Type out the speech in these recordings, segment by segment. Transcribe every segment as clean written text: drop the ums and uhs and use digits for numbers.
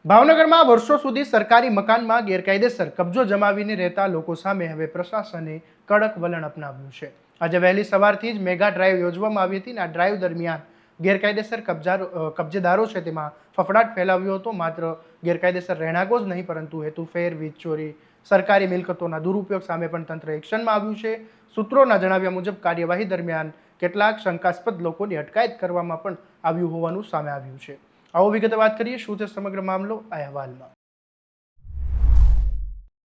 ભાવનગરમાં વર્ષો સુધી સરકારી મકાનમાં ગેરકાયદેસર કબજો જમાવીને રહેતા લોકો સામે હવે પ્રશાસને કડક વલણ અપનાવ્યું છે। આજે વહેલી સવારથી જ મેગા ડ્રાઈવ યોજવામાં આવી હતી અને આ ડ્રાઈવ દરમિયાન ગેરકાયદેસર કબજેદારો છે તેમાં ફફડાટ ફેલાવ્યો હતો। માત્ર ગેરકાયદેસર રહેણાંકો જ નહીં પરંતુ હેતુફેર, વીજ ચોરી, સરકારી મિલકતોના દુરુપયોગ સામે પણ તંત્ર એક્શનમાં આવ્યું છે। સૂત્રોના જણાવ્યા મુજબ કાર્યવાહી દરમિયાન કેટલાક શંકાસ્પદ લોકોની અટકાયત કરવામાં પણ આવ્યું હોવાનું સામે આવ્યું છે। આવો વિગતે વાત કરીએ શું છે સમગ્ર મામલો આ અહેવાલમાં।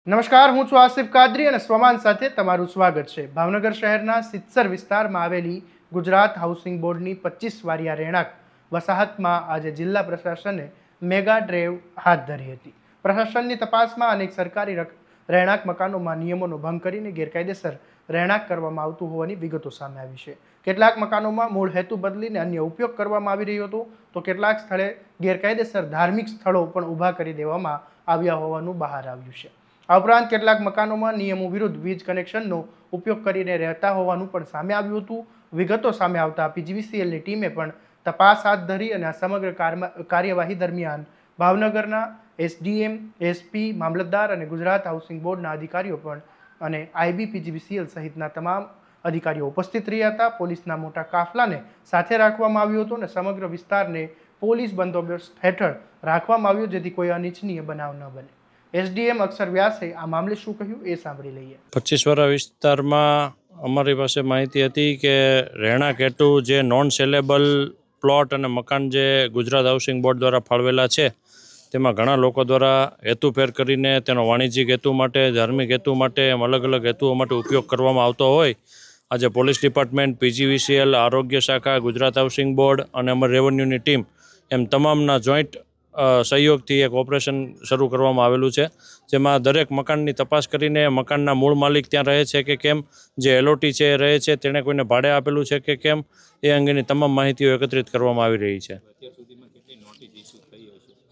નમસ્કાર, હું છું આસિફ કાદરી અને સ્વમાન સાથે તમારું સ્વાગત છે। ભાવનગર શહેરના સિત્સર વિસ્તારમાં આવેલી ગુજરાત હાઉસિંગ બોર્ડની 25 વારિયા રહેણાંક વસાહતમાં આજે જિલ્લા પ્રશાસને મેગા ડ્રાઈવ હાથ ધરી હતી। પ્રશાસનની તપાસમાં અનેક સરકારી રહેણાંક મકાનોમાં નિયમોનો ભંગ કરીને ગેરકાયદેસર રહેણાંક કરવામાં આવતું હોવાની વિગતો સામે આવી છે। કેટલાક મકાનોમાં મૂળ હેતુ બદલીને અન્ય ઉપયોગ કરવામાં આવી રહ્યો હતો તો કેટલાક સ્થળે ગેરકાયદેસર ધાર્મિક સ્થળો પણ ઊભા કરી દેવામાં આવ્યા હોવાનું બહાર આવ્યું છે। આ ઉપરાંત કેટલાક મકાનોમાં નિયમો વિરુદ્ધ વીજ કનેક્શનનો ઉપયોગ કરીને રહેતા હોવાનું પણ સામે આવ્યું હતું। વિગતો સામે આવતા પીજીવીસીએલની ટીમે પણ તપાસ હાથ ધરી અને આ સમગ્ર કાર્યવાહી દરમિયાન ભાવનગરના એસડીએમ, એસપી, મામલતદાર અને ગુજરાત હાઉસિંગ બોર્ડના અધિકારીઓ પણ અને આઈબી, પીજીવીસીએલ સહિતના તમામ અધિકારીઓ ઉપસ્થિત રહ્યા હતા। પોલીસના મોટા કાફલાને સાથે રાખવામાં આવ્યો હતો અને સમગ્ર વિસ્તારને પોલીસ બંદોબસ્ત હેઠળ રાખવામાં આવ્યો જેથી કોઈ અનિચ્છનીય બનાવ ન બને। એસડીએમ અક્ષર વ્યાસે આ મામલે શું કહ્યું એ સાંભળી લઈએ। 25 વાળા વિસ્તારમાં અમારી પાસે માહિતી હતી કે રહેણાંક હેતુ જે નોન સેલેબલ પ્લોટ અને મકાન જે ગુજરાત હાઉસિંગ બોર્ડ દ્વારા ફાળવેલા છે તેમાં ઘણા લોકો દ્વારા હેતુફેર કરીને તેનો વાણિજ્યિક હેતુ માટે, ધાર્મિક હેતુ માટે, અલગ અલગ હેતુઓ માટે ઉપયોગ કરવામાં આવતો હોય આજે પોલીસ ડિપાર્ટમેન્ટ, પીજીવીસીએલ, આરોગ્ય શાખા, ગુજરાત હાઉસિંગ બોર્ડ અને અમારી રેવન્યુની ટીમ એમ તમામના જોઈન્ટ સહયોગથી એક ઓપરેશન શરૂ કરવામાં આવેલું છે જેમાં દરેક મકાનની તપાસ કરીને મકાનના મૂળ માલિક ત્યાં રહે છે કે કેમ, જે એલઓટી છે એ રહે છે, તેણે કોઈને ભાડે આપેલું છે કે કેમ એ અંગેની તમામ માહિતીઓ એકત્રિત કરવામાં આવી રહી છે।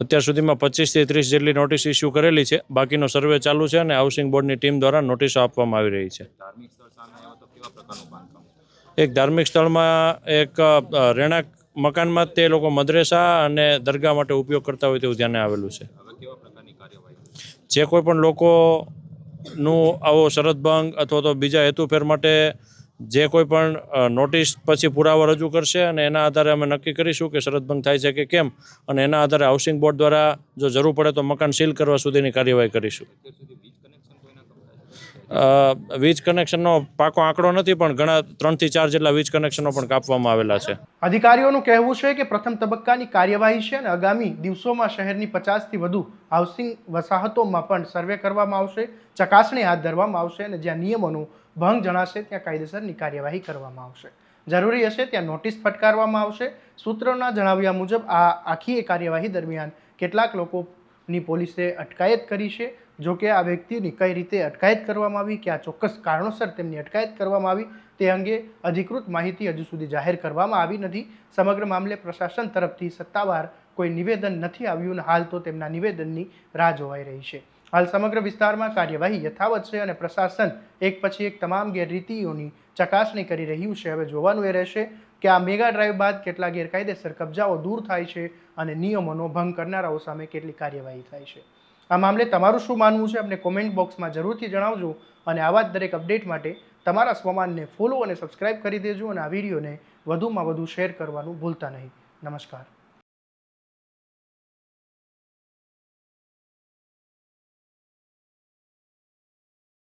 અત્યાર સુધીમાં 25 થી 30 જેટલી નોટિસ ઇસ્યુ કરેલી છે। બાકીનો સર્વે ચાલુ છે અને હાઉસિંગ બોર્ડની ટીમ દ્વારા નોટિસો આપવામાં આવી રહી છે। એક ધાર્મિક સ્થળમાં એક રહેણાંક મકાનમાં તે લોકો મદ્રેસા અને દરગાહ માટે ઉપયોગ કરતા હોય તેવું ધ્યાને આવેલું છે। જે કોઈ પણ લોકોનું આવો શરતભંગ અથવા તો બીજા હેતુફેર માટે જે કોઈ પણ નોટિસ પછી પુરાવા રજૂ કરશે અને એના આધારે અમે નક્કી કરીશું કે શરતભંગ થાય છે કે કેમ અને એના આધારે હાઉસિંગ બોર્ડ દ્વારા જો જરૂર પડે તો મકાન સીલ કરવા સુધીની કાર્યવાહી કરીશું। વીજ કનેક્શનનો પાકો આંકડો નથી પણ ઘણા 3 થી 4 જેટલા વીજ કનેક્શનો પણ કાપવામાં આવેલા છે। અધિકારીઓનું કહેવું છે કે પ્રથમ તબક્કાની કાર્યવાહી છે અને આગામી દિવસોમાં શહેરની 50 થી વધુ હાઉસિંગ વસાહતોમાં પણ સર્વે કરવામાં આવશે, ચકાસણી હાથ ધરવામાં આવશે અને જ્યાં નિયમોનું ભંગ જણાશે ત્યાં કાયદેસરની કાર્યવાહી કરવામાં આવશે। જરૂરી હશે ત્યાં નોટિસ ફટકારવામાં આવશે। સૂત્રોના જણાવ્યા મુજબ આ આખી કાર્યવાહી દરમિયાન કેટલાક લોકોની પોલીસે અટકાયત કરી છે। જો કે આ વ્યક્તિની કઈ રીતે અટકાયત કરવામાં આવી, કયા ચોક્કસ કારણોસર તેમની અટકાયત કરવામાં આવી તે અંગે અધિકૃત માહિતી હજુ સુધી જાહેર કરવામાં આવી નથી। સમગ્ર મામલે પ્રશાસન તરફથી સત્તાવાર કોઈ નિવેદન નથી આવ્યું અને હાલ તો તેમના નિવેદનની રાહ જોવાઈ રહી છે। હાલ સમગ્ર વિસ્તારમાં કાર્યવાહી યથાવત છે અને પ્રશાસન એક પછી એક તમામ ગેરરીતિઓની ચકાસણી કરી રહ્યું છે। હવે જોવાનું એ રહેશે કે આ મેગા ડ્રાઈવ બાદ કેટલા ગેરકાયદેસર કબજાઓ દૂર થાય છે અને નિયમોનો ભંગ કરનારાઓ સામે કેટલી કાર્યવાહી થાય છે। આ મામલે તમારું શું માનવું છે અમને કોમેન્ટ બોક્સમાં જરૂરથી જણાવજો અને આવા જ દરેક અપડેટ માટે તમારા સ્વમાનને ફોલો અને સબસ્ક્રાઇબ કરી દેજો અને આ વિડીયોને વધુમાં વધુ શેર કરવાનું ભૂલતા નહીં। નમસ્કાર।